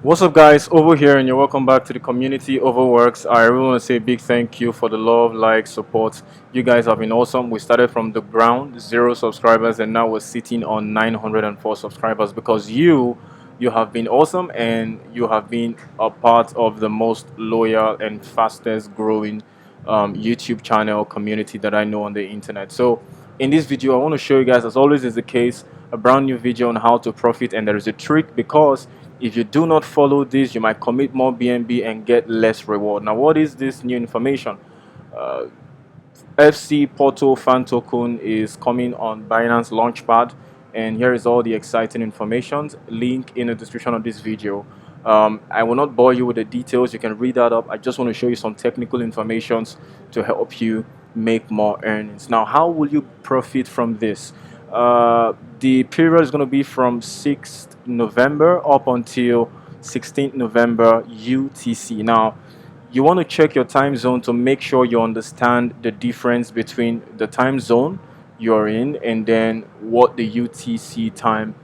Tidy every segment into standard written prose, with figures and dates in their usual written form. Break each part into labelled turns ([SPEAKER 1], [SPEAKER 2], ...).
[SPEAKER 1] What's up, guys? Over here, and you're welcome back to the community Overworks. I really want to say a big thank you for the love, like, support. You guys have been awesome. We started from the ground, 0 subscribers, and now we're sitting on 904 subscribers because you have been awesome, and you have been a part of the most loyal and fastest growing YouTube channel community that I know on the internet. So in this video, I want to show you guys, as always is the case, a brand new video on how to profit. And there is a trick, because if you do not follow this, you might commit more BNB and get less reward. Now, what is this new information? uh, FC Porto Fan Token is coming on Binance LaunchPad, and here is all the exciting information. Link in the description of this video. I will not bore you with the details. You can read that up. I just want to show you some technical information to help you make more earnings. Now, how will you profit from this? The period is going to be from 6th November up until 16th November UTC. Now, you want to check your time zone to make sure you understand the difference between the time zone you're in and then what the UTC time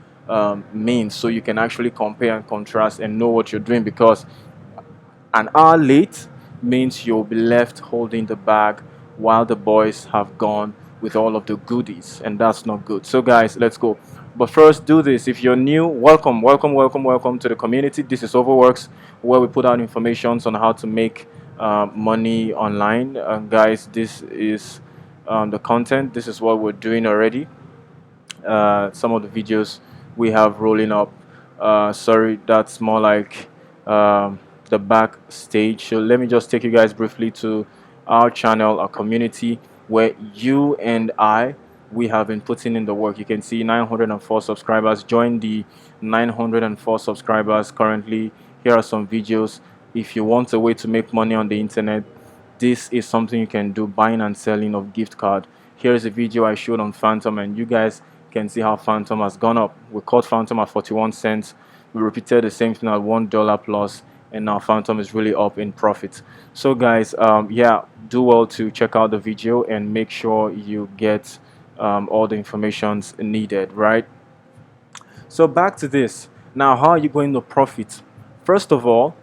[SPEAKER 1] means, so you can actually compare and contrast and know what you're doing, because an hour late means you'll be left holding the bag while the boys have gone with all of the goodies, and that's not good. So guys, let's go. But first, do this. If you're new, welcome to the community. This is Overworks, where we put out information on how to make money online. Guys, this is the content. This is what we're doing already. Some of the videos we have rolling up. Sorry, that's more like the backstage. So let me just take you guys briefly to our channel, our community, where you and we have been putting in the work. You can see 904 subscribers. Join the 904 subscribers currently. Here are some videos. If you want a way to make money on the internet, this is something you can do: buying and selling of gift card. Here's a video I showed on Phantom, and you guys can see how Phantom has gone up. We caught Phantom at 41 cents. We repeated the same thing at $1 plus, and now Phantom is really up in profit. So guys, yeah, do well to check out the video and make sure you get all the informations needed, right? So back to this. Now, how are you going to profit? First of all,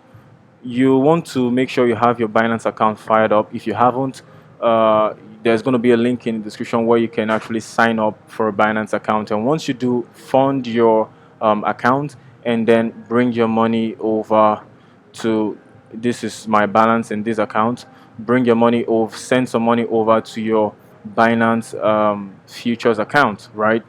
[SPEAKER 1] you want to make sure you have your Binance account fired up. If you haven't, there's going to be a link in the description where you can actually sign up for a Binance account. And once you do, fund your account and then bring your money over to, this is my balance in this account. Bring your money over, send some money over to your Binance futures account, right?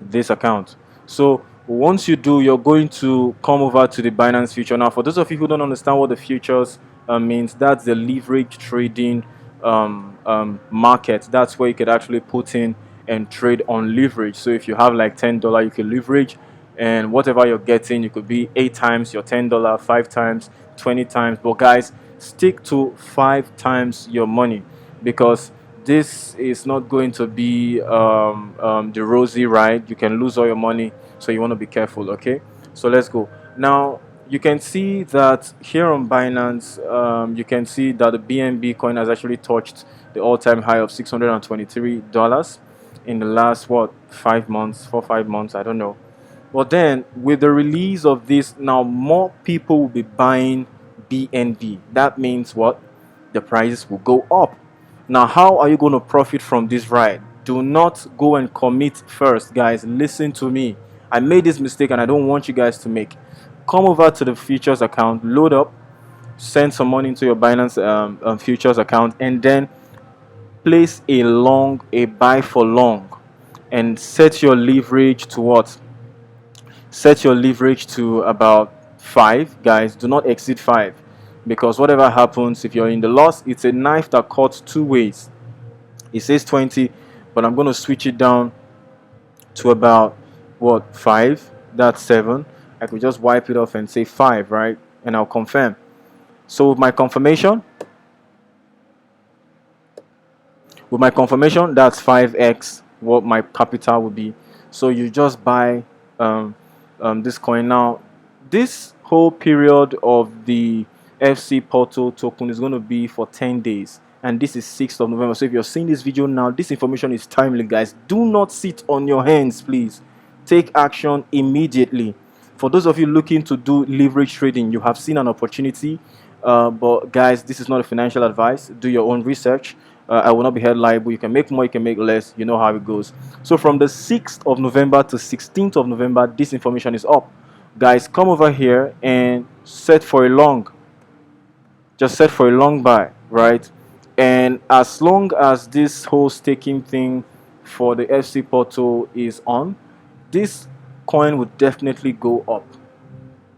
[SPEAKER 1] This account. So once you do, you're going to come over to the Binance future. Now, for those of you who don't understand what the futures means, that's the leverage trading market. That's where you could actually put in and trade on leverage. So if you have like $10, you can leverage, and whatever you're getting, you could be 8 times your $10, 5 times, 20 times. But guys, stick to 5 times your money, because this is not going to be the rosy ride. You can lose all your money, so you want to be careful. Okay, so let's go. Now you can see that here on Binance, you can see that the BNB coin has actually touched the all-time high of $623 in the last, what, 5 months, 4 5 months, I don't know. But then with the release of this, now more people will be buying BNB. That means what? The prices will go up. Now, how are you going to profit from this ride? Do not go and commit first, guys. Listen to me. I made this mistake and I don't want you guys to make. Come over to the futures account, load up, send some money into your Binance futures account, and then place a buy for long, and set your leverage to what? Set your leverage to about 5, guys. Do not exceed 5, because whatever happens, if you're in the loss, it's a knife that cuts 2 ways. It says 20, but I'm going to switch it down to about, what, 5. That's 7. I could just wipe it off and say 5, right? And I'll confirm. So with my confirmation, that's 5x what my capital would be. So you just buy this coin. Now, this whole period of the FC Porto token is going to be for 10 days, and this is 6th of November. So if you're seeing this video now, this information is timely, guys. Do not sit on your hands, please. Take action immediately. For those of you looking to do leverage trading, you have seen an opportunity. But guys, this is not a financial advice. Do your own research. I will not be held liable. You can make more, you can make less. You know how it goes. So from the 6th of November to 16th of November, this information is up. Guys, come over here and set for a long. Just set for a long buy, right? And as long as this whole staking thing for the FC Porto is on, this coin would definitely go up.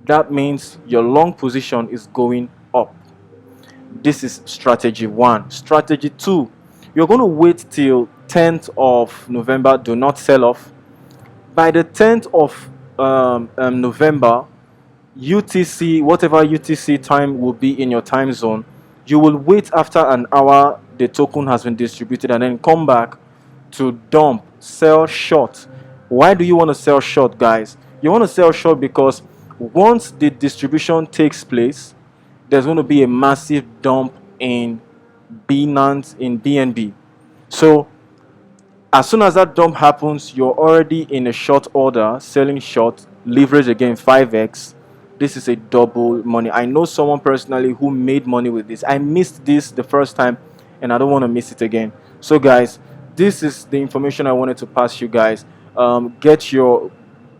[SPEAKER 1] That means your long position is going up. This is strategy 1. Strategy 2, you're going to wait till 10th of November. Do not sell off. By the 10th of November, UTC, whatever UTC time will be in your time zone, you will wait after an hour the token has been distributed and then come back to dump, sell short. Why do you want to sell short, guys? You want to sell short because once the distribution takes place, there's going to be a massive dump in Binance, in BNB. So as soon as that dump happens, you're already in a short order, selling short, leverage again 5x. This is a double money. I know someone personally who made money with this. I missed this the first time and I don't want to miss it again. So guys, this is the information I wanted to pass you guys. Get your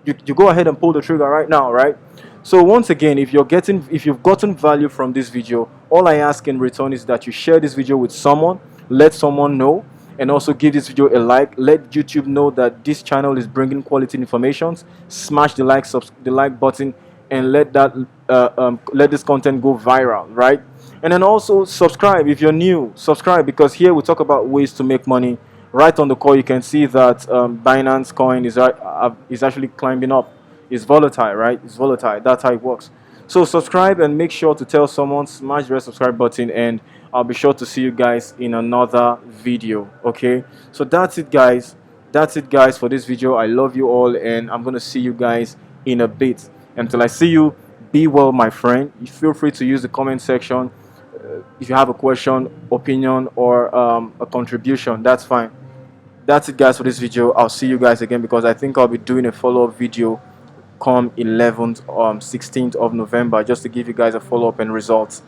[SPEAKER 1] you go ahead and pull the trigger right now, right? So once again, if you've gotten value from this video, all I ask in return is that you share this video with someone, let someone know, and also give this video a like. Let YouTube know that this channel is bringing quality information. Smash the like button and let this content go viral, right? And then also subscribe if you're new. Subscribe, because here we talk about ways to make money. Right on the call, you can see that Binance coin is actually climbing up. It's volatile, right? It's volatile. That's how it works. So subscribe and make sure to tell someone. Smash the red subscribe button, and I'll be sure to see you guys in another video. Okay, so that's it, guys. That's it, guys, for this video. I love you all, and I'm gonna see you guys in a bit. Until I see you, be well, my friend. You feel free to use the comment section if you have a question, opinion, or a contribution. That's fine. That's it, guys, for this video. I'll see you guys again, because I think I'll be doing a follow-up video come 11th 16th of November, just to give you guys a follow-up and results.